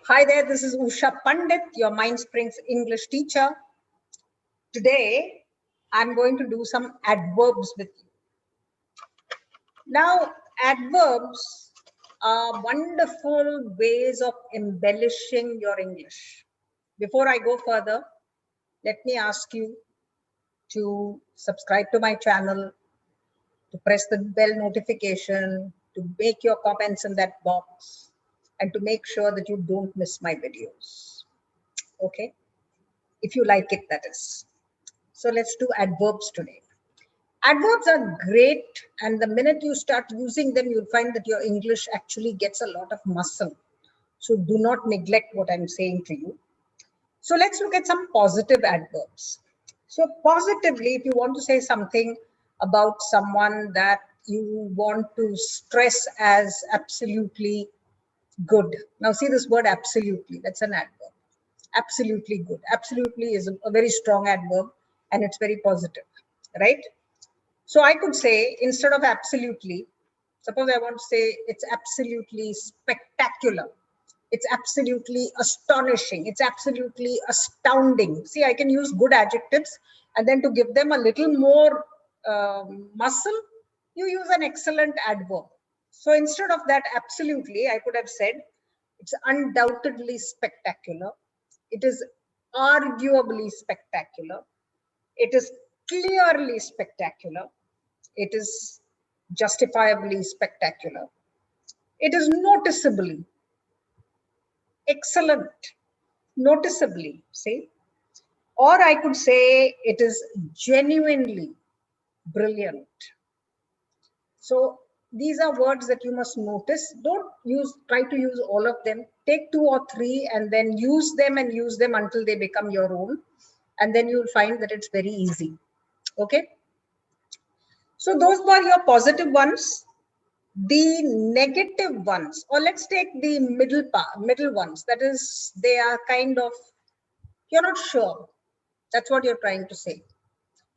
Hi there, this is Usha Pandit, your MindSprings English teacher. Today, I'm going to do some adverbs with you. Now, adverbs are wonderful ways of embellishing your English. Before I go further, let me ask you to subscribe to my channel, to press the bell notification, to make your comments in that box, and to make sure that you don't miss my videos. Okay? If you like it, that is. So let's do adverbs today. Adverbs are great, and the minute you start using them, you'll find that your English actually gets a lot of muscle. So do not neglect what I'm saying to you. So let's look at some positive adverbs. So positively, if you want to say something about someone that you want to stress as absolutely good. Now see this word absolutely, that's an adverb. Absolutely good. Absolutely is a very strong adverb and it's very positive, right? So I could say instead of absolutely, suppose I want to say it's absolutely spectacular. It's absolutely astonishing. It's absolutely astounding. See, I can use good adjectives and then to give them a little more muscle, you use an excellent adverb. So instead of that absolutely, I could have said it's undoubtedly spectacular. It is arguably spectacular. It is clearly spectacular. It is justifiably spectacular. It is noticeably excellent, noticeably, see. Or I could say it is genuinely brilliant. So these are words that you must notice. Don't try to use all of them. Take 2 or 3 and then use them until they become your own. And then you'll find that it's very easy. Okay. So those were your positive ones. The negative ones, or let's take the middle ones. That is, they are kind of, you're not sure. That's what you're trying to say.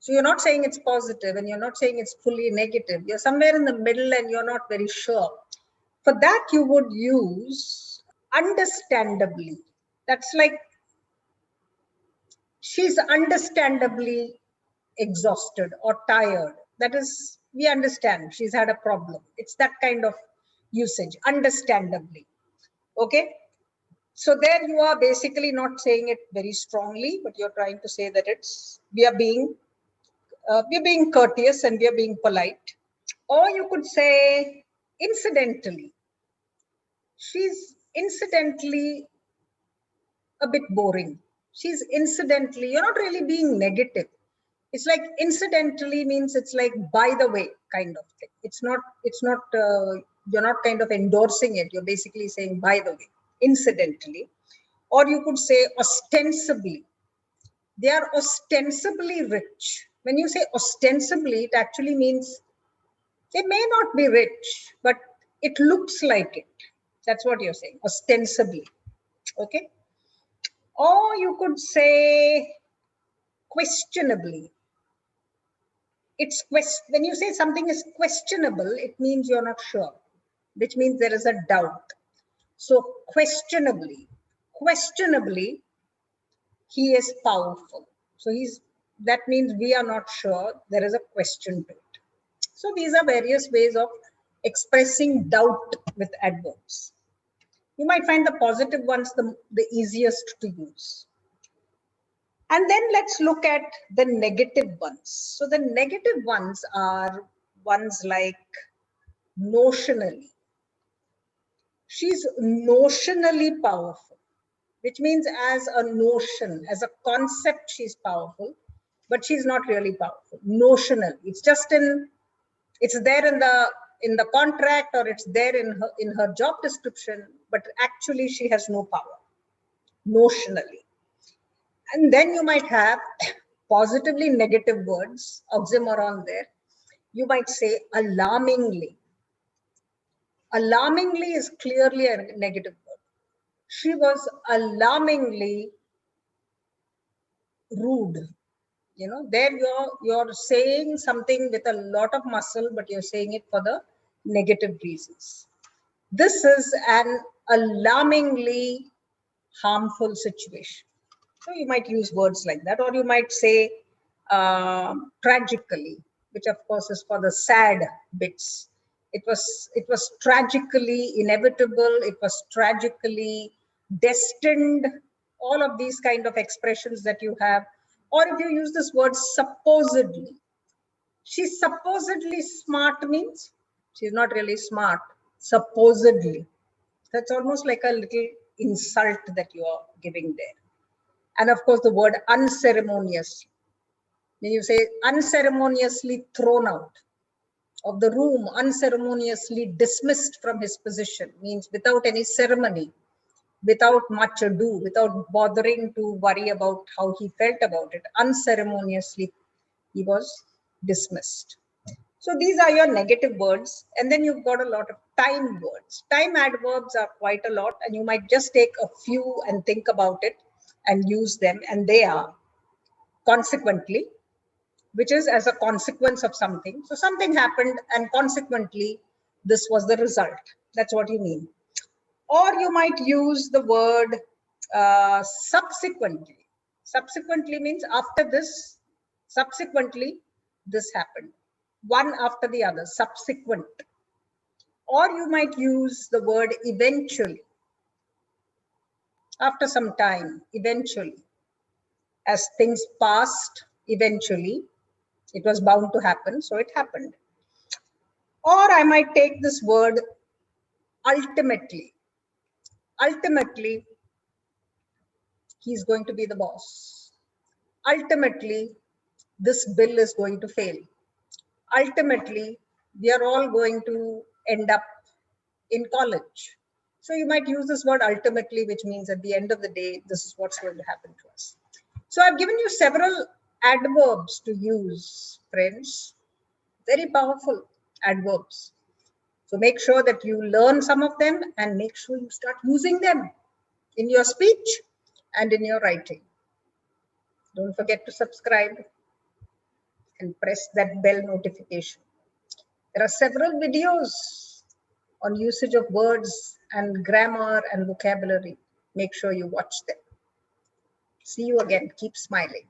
So you're not saying it's positive and you're not saying it's fully negative. You're somewhere in the middle and you're not very sure. For that, you would use understandably. That's like, she's understandably exhausted or tired. That is, we understand she's had a problem. It's that kind of usage, understandably. Okay. So there you are basically not saying it very strongly, but you're trying to say that we are being courteous and we are being polite. Or you could say incidentally. She's incidentally a bit boring. She's incidentally, you're not really being negative. It's like incidentally means it's like by the way kind of thing. It's not, you're not kind of endorsing it. You're basically saying by the way, incidentally. Or you could say ostensibly. They are ostensibly rich. When you say ostensibly, it actually means they may not be rich, but it looks like it. That's what you're saying, ostensibly. Okay. Or you could say questionably. When you say something is questionable, it means you're not sure, which means there is a doubt. So questionably, he is powerful. So that means we are not sure. There is a question to it. So these are various ways of expressing doubt with adverbs. You might find the positive ones the easiest to use. And then let's look at the negative ones. So the negative ones are ones like notionally. She's notionally powerful, which means as a notion, as a concept, she's powerful, but she's not really powerful. Notional. It's just it's there in the contract, or it's there in her job description, but actually she has no power. Notionally. And then you might have positively negative words, oxymoron there. You might say alarmingly. Alarmingly is clearly a negative word. She was alarmingly rude. You know, there you're saying something with a lot of muscle, but you're saying it for the negative reasons. This is an alarmingly harmful situation. So you might use words like that, or you might say tragically, which of course is for the sad bits. It was tragically inevitable. It was tragically destined. All of these kind of expressions that you have, or if you use this word supposedly, she's supposedly smart means she's not really smart. Supposedly, that's almost like a little insult that you are giving there. And of course, the word unceremoniously. When you say unceremoniously thrown out of the room, unceremoniously dismissed from his position, means without any ceremony, without much ado, without bothering to worry about how he felt about it, unceremoniously he was dismissed. So these are your negative words. And then you've got a lot of time words. Time adverbs are quite a lot, and you might just take a few and think about it and use them. And they are consequently, which is as a consequence of something. So something happened, and consequently, this was the result. That's what you mean. Or you might use the word subsequently. Subsequently means after this, subsequently, this happened. One after the other, subsequent. Or you might use the word eventually. After some time, eventually. As things passed, eventually, it was bound to happen, so it happened. Or I might take this word ultimately. Ultimately, he's going to be the boss. Ultimately, this bill is going to fail. Ultimately, we are all going to end up in college. So you might use this word ultimately, which means at the end of the day, this is what's going to happen to us. So I've given you several adverbs to use, friends. Very powerful adverbs. So make sure that you learn some of them and make sure you start using them in your speech and in your writing. Don't forget to subscribe and press that bell notification. There are several videos on usage of words and grammar and vocabulary. Make sure you watch them. See you again. Keep smiling.